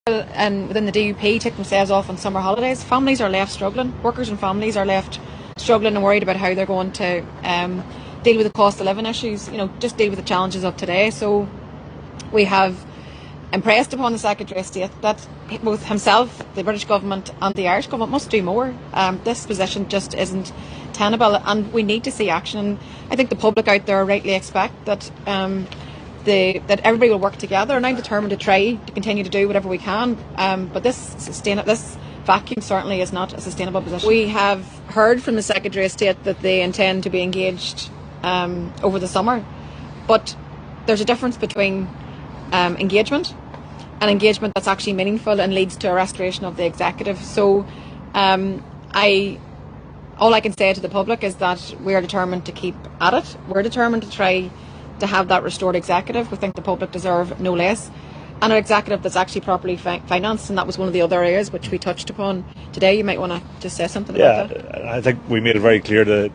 And within the DUP take themselves off on summer holidays, families are left struggling. Workers and families are left struggling and worried about how they're going to deal with the cost of living issues, just deal with the challenges of today. So we have impressed upon the Secretary of State that both himself, the British government and the Irish government must do more. This position just isn't tenable and we need to see action. And I think the public out there rightly expect that that everybody will work together, and I'm determined to try to continue to do whatever we can. But this vacuum certainly is not a sustainable position. We have heard from the Secretary of State that they intend to be engaged over the summer, but there's a difference between engagement and engagement that's actually meaningful and leads to a restoration of the executive. So all I can say to the public is that we are determined to keep at it. We're determined to try to have that restored executive. We think the public deserve no less, and an executive that's actually properly financed, and that was one of the other areas which we touched upon today. You might want to just say something about that. Yeah, I think we made it very clear to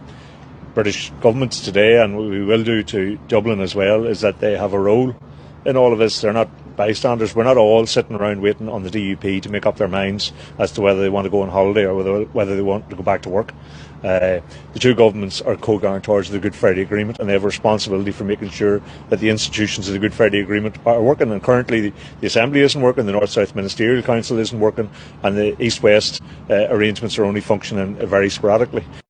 British governments today, and we will do to Dublin as well, is that they have a role in all of this. They're not bystanders. We're not all sitting around waiting on the DUP to make up their minds as to whether they want to go on holiday or whether they want to go back to work. The two governments are co-guarantors of the Good Friday Agreement, and they have a responsibility for making sure that the institutions of the Good Friday Agreement are working. And currently the Assembly isn't working, the North-South Ministerial Council isn't working, and the East-West arrangements are only functioning very sporadically.